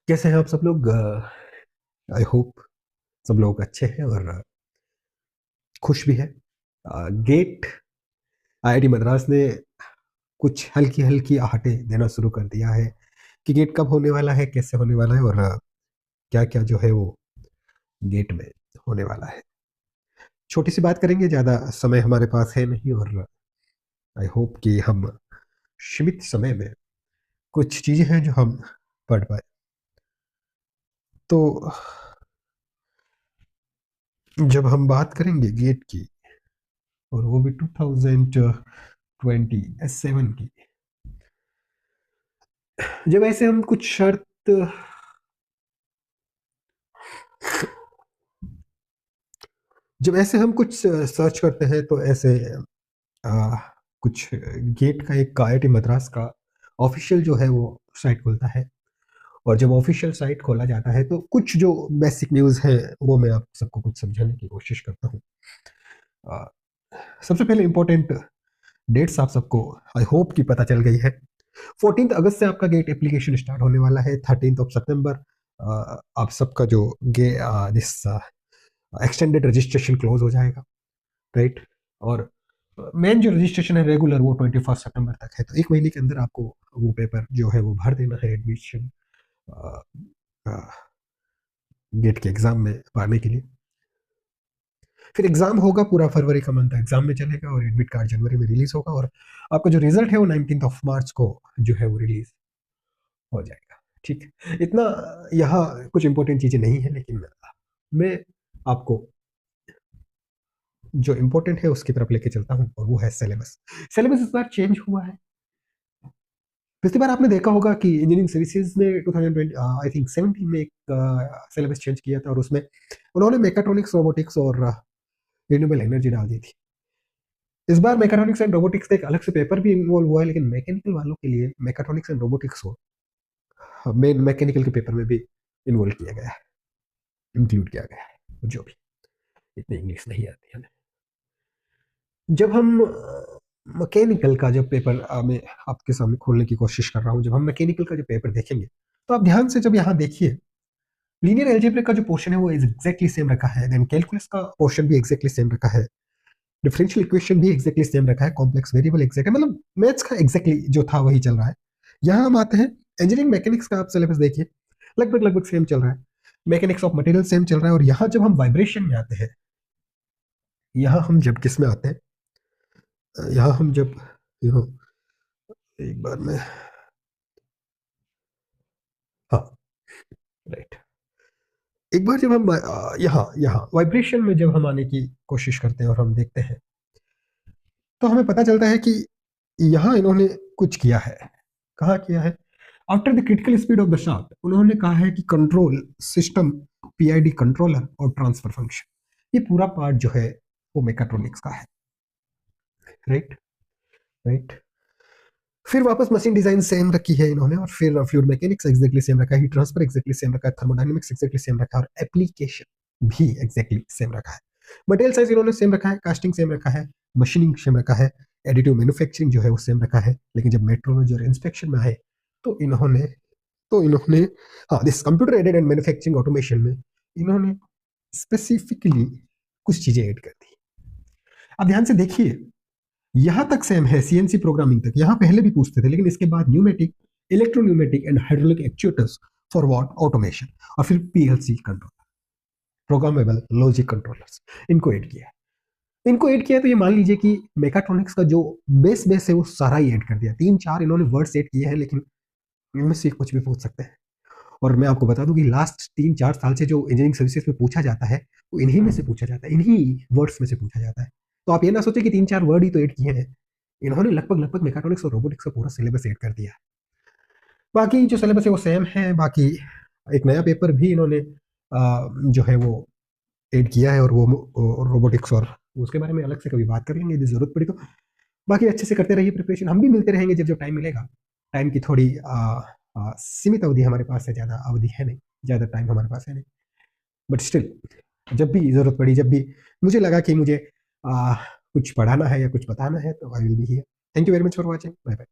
कैसे हैं आप सब लोग? आई होप सब लोग अच्छे हैं और खुश भी है। गेट आईआईटी मद्रास ने कुछ हल्की हल्की आहटें देना शुरू कर दिया है कि गेट कब होने वाला है, कैसे होने वाला है और क्या क्या जो है वो गेट में होने वाला है। छोटी सी बात करेंगे, ज़्यादा समय हमारे पास है नहीं और आई होप कि हम सीमित समय में कुछ चीज़ें हैं जो हम पढ़ पाए। तो जब हम बात करेंगे गेट की और वो भी 2027 की, जब ऐसे हम कुछ शर्त जब ऐसे हम कुछ सर्च करते हैं तो ऐसे आ, कुछ गेट का एक आईआईटी मद्रास का ऑफिशियल जो है वो साइट खुलता है। और जब ऑफिशियल साइट खोला जाता है तो कुछ जो बेसिक न्यूज़ है वो मैं आप सबको कुछ समझाने की कोशिश करता हूँ। आ, सबसे पहले इंपॉर्टेंट डेट्स आप सबको आई होप की पता चल गई है। 14 अगस्त से आपका गेट एप्लीकेशन स्टार्ट होने वाला है। 13 सितंबर आप सबका जो गे दिस एक्सटेंडेड रजिस्ट्रेशन क्लोज हो जाएगा, राइट। और मेन जो रजिस्ट्रेशन है रेगुलर वो 21 सितंबर तक है। तो एक महीने के अंदर आपको वो पेपर जो है वो भर देना है एडमिशन गेट के एग्जाम में पाने के लिए। फिर एग्जाम होगा, पूरा फरवरी का मंथ एग्जाम में चलेगा और एडमिट कार्ड जनवरी में रिलीज होगा और आपका जो रिजल्ट है वो 19 मार्च को जो है वो रिलीज हो जाएगा। ठीक, इतना यहाँ कुछ इंपॉर्टेंट चीजें नहीं है, लेकिन मैं आपको जो इंपॉर्टेंट है उसकी तरफ लेके चलता हूँ और वो है सिलेबस। सिलेबस इस बार चेंज हुआ है। पिछली बार आपने देखा होगा कि इंजीनियरिंग सर्विसेज ने 2020 आई थिंक 17 में एक सिलेबस चेंज किया था और उसमें उन्होंने मेकाट्रॉनिक्स, रोबोटिक्स और रिन्यूएबल एनर्जी डाल दी थी। इस बार मेकाट्रॉनिक्स एंड रोबोटिक्स का एक अलग से पेपर भी इन्वॉल्व हुआ है, लेकिन मैकेनिकल वालों के लिए मेकाट्रॉनिक्स एंड रोबोटिक्स को मेन मैकेनिकल के पेपर में भी इन्वॉल्व किया गया है, इंक्लूड किया गया है। जो भी इतनी इंग्लिश नहीं आती हमें। जब हम मैकेनिकल का जब पेपर मैं आपके सामने खोलने की कोशिश कर रहा हूँ, जब हम मैकेनिकल का जो पेपर देखेंगे तो आप ध्यान से जब यहाँ देखिए, लीनियर एल्जेब्रा का जो पोर्शन है वो एग्जैक्टली सेम रखा है, देन कैलकुलस का पोर्शन भी एग्जैक्टली सेम रखा है, डिफरेंशियल इक्वेशन भी एग्जैक्टली सेम रखा है, कॉम्प्लेक्स वेरिएबल एग्जैक्ट है, मतलब मैथ्स का एग्जैक्टली जो था वही चल रहा है। यहाँ हम आते हैं इंजीनियरिंग मैकेनिक्स का, आप सिलेबस देखिए लगभग लगभग सेम चल रहा है। मैकेनिक्स ऑफ मटेरियल सेम चल रहा है। और यहाँ जब हम वाइब्रेशन में आते हैं, यहाँ हम जब किस में आते हैं, यहाँ हम जब यू नो एक बार में, हाँ, राइट, एक बार जब हम यहाँ यहाँ वाइब्रेशन में जब हम आने की कोशिश करते हैं और हम देखते हैं तो हमें पता चलता है कि यहाँ इन्होंने कुछ किया है। कहाँ किया है? After the critical speed of the shaft उन्होंने कहा है कि कंट्रोल सिस्टम, पीआईडी कंट्रोलर और ट्रांसफर फंक्शन, ये पूरा पार्ट जो है वो मेकाट्रॉनिक्स का है, राइट, राइट। फिर वापस मशीन डिजाइन सेम रखी है इन्होंने, और फिर फ्लूइड मैकेनिक्स एग्जैक्टली सेम रखा है, हीट ट्रांसफर एग्जैक्टली सेम रखा है, थर्मोडायनेमिक्स एग्जैक्टली सेम रखा है और एप्लीकेशन भी एग्जैक्टली सेम रखा है। मटेरियल साइज इन्होंने सेम रखा है, कास्टिंग सेम रखा है, मशीनिंग सेम रखा है, एडिटिव मैन्युफैक्चरिंग जो है वो सेम रखा है। लेकिन जब मेट्रोलॉजी और इंस्पेक्शन में आए तो इन्होंने हाँ, this computer aided and manufacturing automation में इन्होंने स्पेसिफिकली कुछ चीजें ऐड कर दी। अब ध्यान से देखिए, यहां तक सेम है, सीएनसी प्रोग्रामिंग तक यहां पहले भी पूछते थे, लेकिन इसके बाद pneumatic, electropneumatic and hydraulic actuators for what automation, और फिर PLC controller, programmable logic controllers, इनको ऐड किया है। इनको ऐड किया तो ये मान लीजिए कि मेकाट्रॉनिक्स का जो बेस है वो सारा ही ऐड कर दिया। 3-4 इन्होंने वर्ड्स ऐड किए हैं, लेकिन इनमें से कुछ भी पूछ सकते हैं। और मैं आपको बता दूं कि लास्ट 3-4 साल से जो इंजीनियरिंग सर्विसेज में पूछा जाता है वो इन्हीं में से पूछा जाता है, इन्हीं वर्ड्स में से पूछा जाता है। तो आप ये ना सोचे कि 3-4 वर्ड ही तो ऐड किए हैं, इन्होंने लगभग लगभग मेकाट्रॉनिक्स और रोबोटिक्स का पूरा सिलेबस ऐड कर दिया। बाकी जो सिलेबस है वो सेम है। बाकी एक नया पेपर भी इन्होंने जो है वो ऐड किया है, और वो रोबोटिक्स, और उसके बारे में अलग से कभी बात कर लेंगे यदि जरूरत पड़ी तो। बाकी अच्छे से करते रहिए प्रिपरेशन, हम भी मिलते रहेंगे जब जब टाइम मिलेगा। टाइम की थोड़ी सीमित अवधि हमारे पास है, ज़्यादा अवधि है नहीं, ज़्यादा टाइम हमारे पास है नहीं। बट स्टिल, जब भी ज़रूरत पड़ी, जब भी मुझे लगा कि मुझे कुछ पढ़ाना है या कुछ बताना है, तो I will be here. Thank you very much for watching. Bye bye.